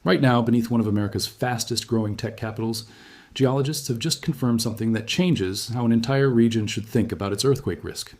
Right now, beneath one of America's fastest growing tech capitals, geologists have just confirmed something that changes how an entire region should think about its earthquake risk.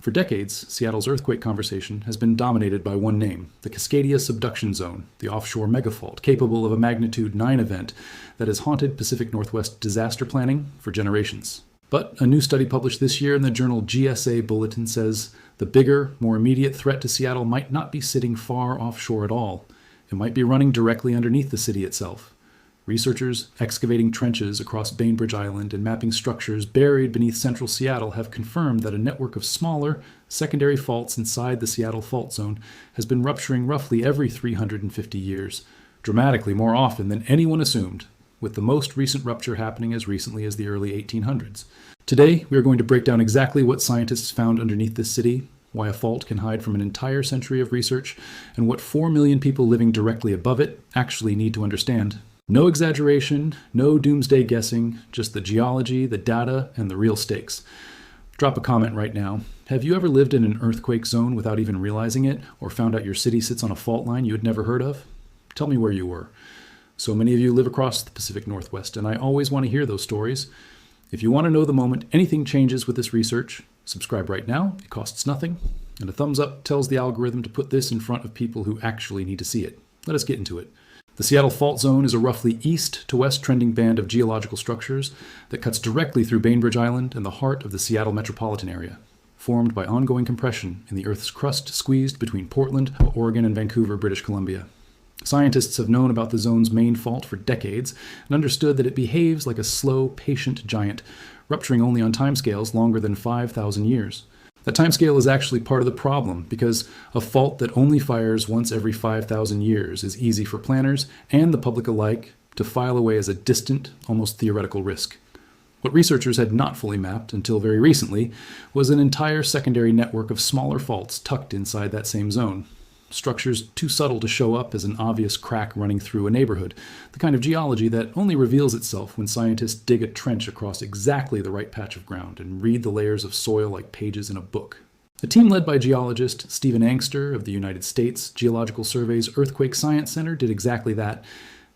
For decades, Seattle's earthquake conversation has been dominated by one name, the Cascadia Subduction Zone, the offshore megafault capable of a magnitude 9 event that has haunted Pacific Northwest disaster planning for generations. But a new study published this year in the journal GSA Bulletin says the bigger, more immediate threat to Seattle might not be sitting far offshore at all. It might be running directly underneath the city itself. Researchers excavating trenches across Bainbridge Island and mapping structures buried beneath central Seattle have confirmed that a network of smaller, secondary faults inside the Seattle fault zone has been rupturing roughly every 350 years, dramatically more often than anyone assumed, with the most recent rupture happening as recently as the early 1800s. Today, we are going to break down exactly what scientists found underneath this city, why a fault can hide from an entire century of research, and what 4 million people living directly above it actually need to understand. No exaggeration, no doomsday guessing, just the geology, the data, and the real stakes. Drop a comment right now. Have you ever lived in an earthquake zone without even realizing it, or found out your city sits on a fault line you had never heard of? Tell me where you were. So many of you live across the Pacific Northwest, and I always want to hear those stories. If you want to know the moment anything changes with this research, subscribe right now. It costs nothing, and a thumbs up tells the algorithm to put this in front of people who actually need to see it. Let us get into it. The Seattle Fault Zone is a roughly east to west trending band of geological structures that cuts directly through Bainbridge Island and the heart of the Seattle metropolitan area, formed by ongoing compression in the Earth's crust squeezed between Portland, Oregon, and Vancouver, British Columbia. Scientists have known about the zone's main fault for decades and understood that it behaves like a slow, patient giant, rupturing only on timescales longer than 5,000 years. That timescale is actually part of the problem, because a fault that only fires once every 5,000 years is easy for planners and the public alike to file away as a distant, almost theoretical risk. What researchers had not fully mapped until very recently was an entire secondary network of smaller faults tucked inside that same zone. Structures too subtle to show up as an obvious crack running through a neighborhood, the kind of geology that only reveals itself when scientists dig a trench across exactly the right patch of ground and read the layers of soil like pages in a book. A team led by geologist Stephen Angster of the United States Geological Survey's Earthquake Science Center did exactly that,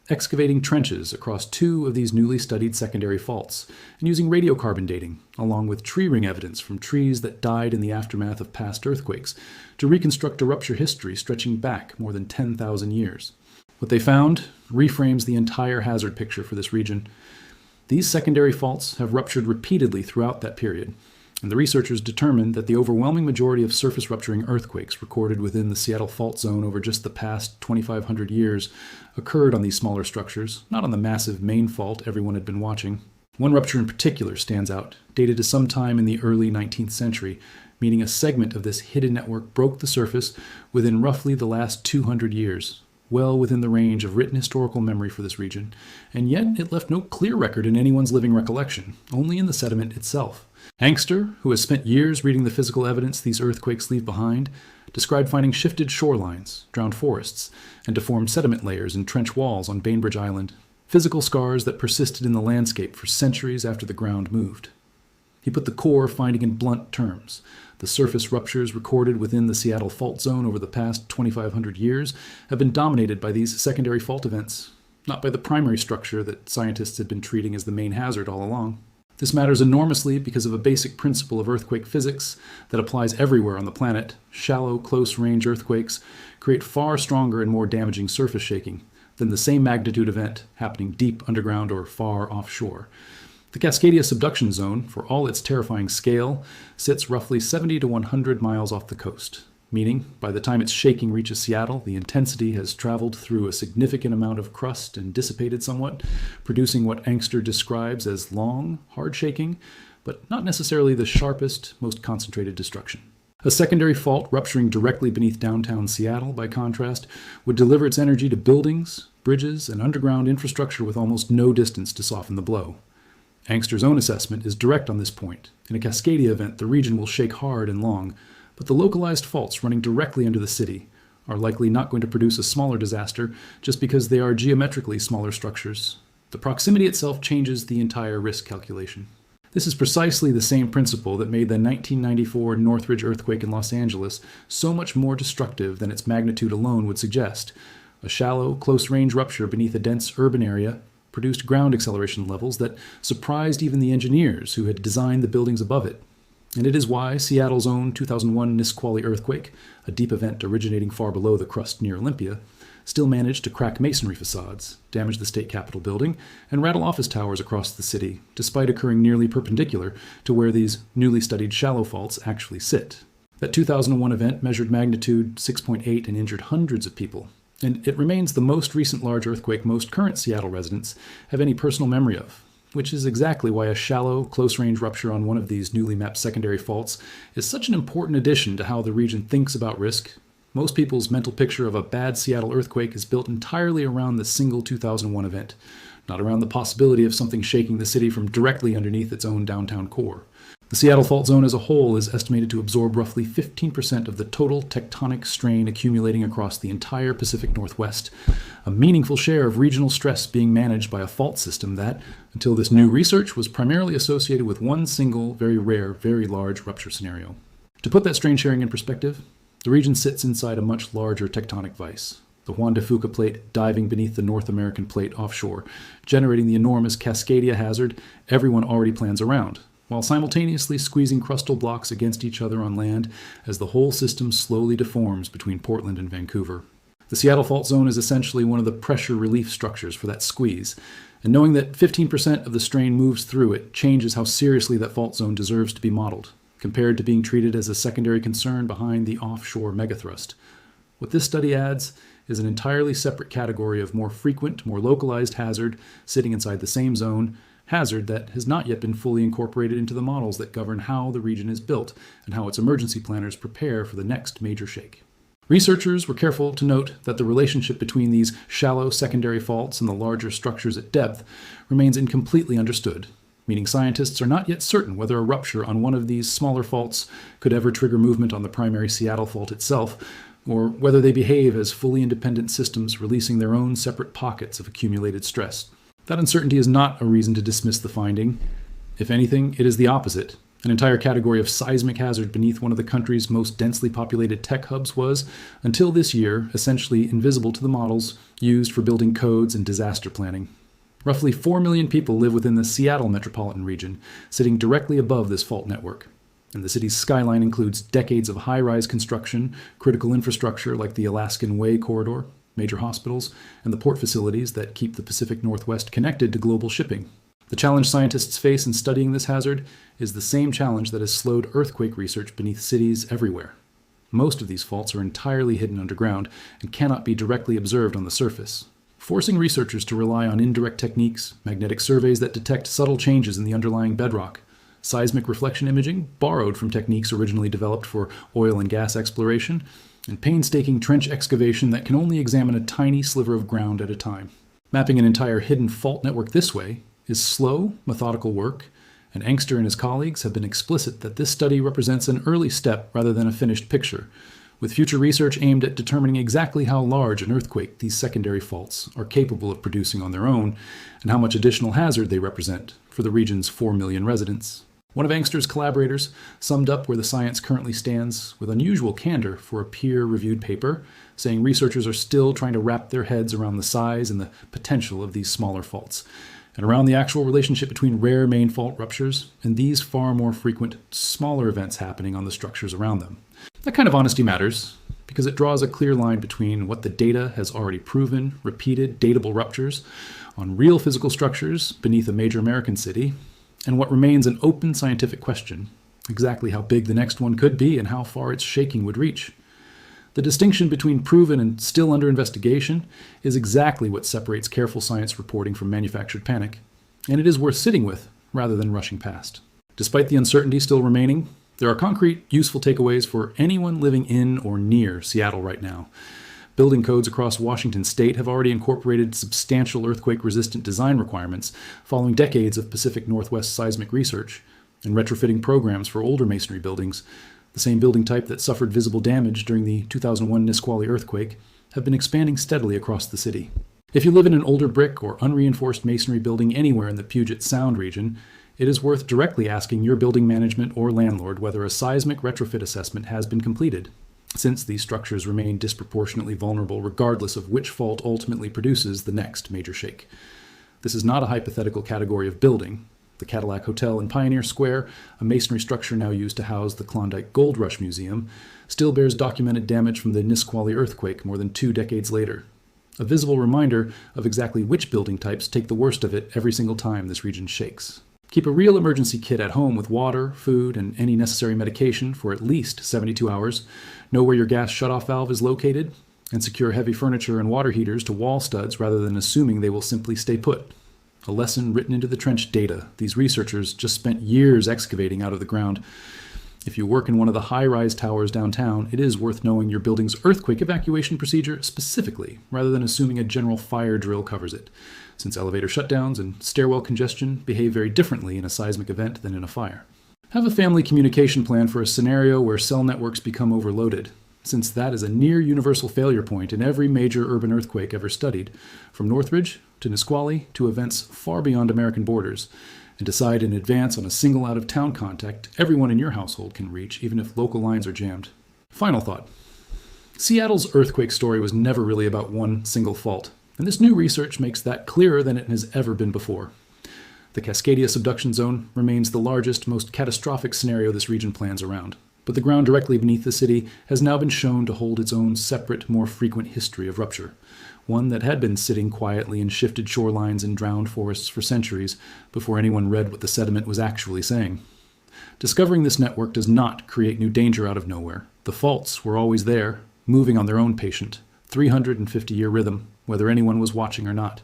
excavating trenches across 2 of these newly studied secondary faults, and using radiocarbon dating, along with tree ring evidence from trees that died in the aftermath of past earthquakes, to reconstruct a rupture history stretching back more than 10,000 years. What they found reframes the entire hazard picture for this region. These secondary faults have ruptured repeatedly throughout that period, and the researchers determined that the overwhelming majority of surface rupturing earthquakes recorded within the Seattle Fault Zone over just the past 2,500 years occurred on these smaller structures, not on the massive main fault everyone had been watching. One rupture in particular stands out, dated to sometime in the early 19th century, meaning a segment of this hidden network broke the surface within roughly the last 200 years, well within the range of written historical memory for this region, and yet it left no clear record in anyone's living recollection, only in the sediment itself. Angster, who has spent years reading the physical evidence these earthquakes leave behind, described finding shifted shorelines, drowned forests, and deformed sediment layers in trench walls on Bainbridge Island, physical scars that persisted in the landscape for centuries after the ground moved. He put the core finding in blunt terms. The surface ruptures recorded within the Seattle Fault Zone over the past 2,500 years have been dominated by these secondary fault events, not by the primary structure that scientists had been treating as the main hazard all along. This matters enormously because of a basic principle of earthquake physics that applies everywhere on the planet. Shallow, close-range earthquakes create far stronger and more damaging surface shaking than the same magnitude event happening deep underground or far offshore. The Cascadia Subduction Zone, for all its terrifying scale, sits roughly 70 to 100 miles off the coast, meaning by the time its shaking reaches Seattle, the intensity has traveled through a significant amount of crust and dissipated somewhat, producing what Angster describes as long, hard shaking, but not necessarily the sharpest, most concentrated destruction. A secondary fault rupturing directly beneath downtown Seattle, by contrast, would deliver its energy to buildings, bridges, and underground infrastructure with almost no distance to soften the blow. Angster's own assessment is direct on this point. In a Cascadia event, the region will shake hard and long, but the localized faults running directly under the city are likely not going to produce a smaller disaster just because they are geometrically smaller structures. The proximity itself changes the entire risk calculation. This is precisely the same principle that made the 1994 Northridge earthquake in Los Angeles so much more destructive than its magnitude alone would suggest. A shallow, close-range rupture beneath a dense urban area produced ground acceleration levels that surprised even the engineers who had designed the buildings above it. And it is why Seattle's own 2001 Nisqually earthquake, a deep event originating far below the crust near Olympia, still managed to crack masonry facades, damage the state capitol building, and rattle office towers across the city, despite occurring nearly perpendicular to where these newly studied shallow faults actually sit. That 2001 event measured magnitude 6.8 and injured hundreds of people, and it remains the most recent large earthquake most current Seattle residents have any personal memory of, which is exactly why a shallow, close-range rupture on one of these newly mapped secondary faults is such an important addition to how the region thinks about risk. Most people's mental picture of a bad Seattle earthquake is built entirely around the single 2001 event, not around the possibility of something shaking the city from directly underneath its own downtown core. The Seattle fault zone as a whole is estimated to absorb roughly 15% of the total tectonic strain accumulating across the entire Pacific Northwest, a meaningful share of regional stress being managed by a fault system that, until this new research, was primarily associated with one single, very rare, very large rupture scenario. To put that strain sharing in perspective, the region sits inside a much larger tectonic vise, the Juan de Fuca plate diving beneath the North American plate offshore, generating the enormous Cascadia hazard everyone already plans around, while simultaneously squeezing crustal blocks against each other on land as the whole system slowly deforms between Portland and Vancouver. The Seattle fault zone is essentially one of the pressure relief structures for that squeeze, and knowing that 15% of the strain moves through it changes how seriously that fault zone deserves to be modeled, compared to being treated as a secondary concern behind the offshore megathrust. What this study adds is an entirely separate category of more frequent, more localized hazard sitting inside the same zone, hazard that has not yet been fully incorporated into the models that govern how the region is built and how its emergency planners prepare for the next major shake. Researchers were careful to note that the relationship between these shallow secondary faults and the larger structures at depth remains incompletely understood, meaning scientists are not yet certain whether a rupture on one of these smaller faults could ever trigger movement on the primary Seattle fault itself, or whether they behave as fully independent systems releasing their own separate pockets of accumulated stress. That uncertainty is not a reason to dismiss the finding. If anything, it is the opposite. An entire category of seismic hazard beneath one of the country's most densely populated tech hubs was, until this year, essentially invisible to the models used for building codes and disaster planning. Roughly 4 million people live within the Seattle metropolitan region, sitting directly above this fault network. And the city's skyline includes decades of high-rise construction, critical infrastructure like the Alaskan Way corridor, major hospitals, and the port facilities that keep the Pacific Northwest connected to global shipping. The challenge scientists face in studying this hazard is the same challenge that has slowed earthquake research beneath cities everywhere. Most of these faults are entirely hidden underground and cannot be directly observed on the surface, forcing researchers to rely on indirect techniques, magnetic surveys that detect subtle changes in the underlying bedrock, seismic reflection imaging borrowed from techniques originally developed for oil and gas exploration, and painstaking trench excavation that can only examine a tiny sliver of ground at a time. Mapping an entire hidden fault network this way is slow, methodical work, and Angster and his colleagues have been explicit that this study represents an early step rather than a finished picture, with future research aimed at determining exactly how large an earthquake these secondary faults are capable of producing on their own, and how much additional hazard they represent for the region's 4 million residents. One of Angster's collaborators summed up where the science currently stands with unusual candor for a peer-reviewed paper, saying researchers are still trying to wrap their heads around the size and the potential of these smaller faults, and around the actual relationship between rare main fault ruptures and these far more frequent, smaller events happening on the structures around them. That kind of honesty matters, because it draws a clear line between what the data has already proven, repeated, datable ruptures on real physical structures beneath a major American city, and what remains an open scientific question, exactly how big the next one could be and how far its shaking would reach. The distinction between proven and still under investigation is exactly what separates careful science reporting from manufactured panic, and it is worth sitting with rather than rushing past. Despite the uncertainty still remaining, there are concrete, useful takeaways for anyone living in or near Seattle right now. Building codes across Washington state have already incorporated substantial earthquake-resistant design requirements following decades of Pacific Northwest seismic research, and retrofitting programs for older masonry buildings, the same building type that suffered visible damage during the 2001 Nisqually earthquake, have been expanding steadily across the city. If you live in an older brick or unreinforced masonry building anywhere in the Puget Sound region, it is worth directly asking your building management or landlord whether a seismic retrofit assessment has been completed. since these structures remain disproportionately vulnerable regardless of which fault ultimately produces the next major shake. This is not a hypothetical category of building. The Cadillac Hotel in Pioneer Square, a masonry structure now used to house the Klondike Gold Rush Museum, still bears documented damage from the Nisqually earthquake more than 2 decades later. A visible reminder of exactly which building types take the worst of it every single time this region shakes. Keep a real emergency kit at home with water, food, and any necessary medication for at least 72 hours. Know where your gas shutoff valve is located, and secure heavy furniture and water heaters to wall studs rather than assuming they will simply stay put. A lesson written into the trench data. These researchers just spent years excavating out of the ground. If you work in one of the high-rise towers downtown, it is worth knowing your building's earthquake evacuation procedure specifically, rather than assuming a general fire drill covers it, since elevator shutdowns and stairwell congestion behave very differently in a seismic event than in a fire. Have a family communication plan for a scenario where cell networks become overloaded, since that is a near universal failure point in every major urban earthquake ever studied, from Northridge to Nisqually to events far beyond American borders, and decide in advance on a single out-of-town contact everyone in your household can reach, even if local lines are jammed. Final thought. Seattle's earthquake story was never really about one single fault, and this new research makes that clearer than it has ever been before. The Cascadia Subduction Zone remains the largest, most catastrophic scenario this region plans around, but the ground directly beneath the city has now been shown to hold its own separate, more frequent history of rupture, one that had been sitting quietly in shifted shorelines and drowned forests for centuries before anyone read what the sediment was actually saying. Discovering this network does not create new danger out of nowhere. The faults were always there, moving on their own patient, 350-year rhythm, whether anyone was watching or not.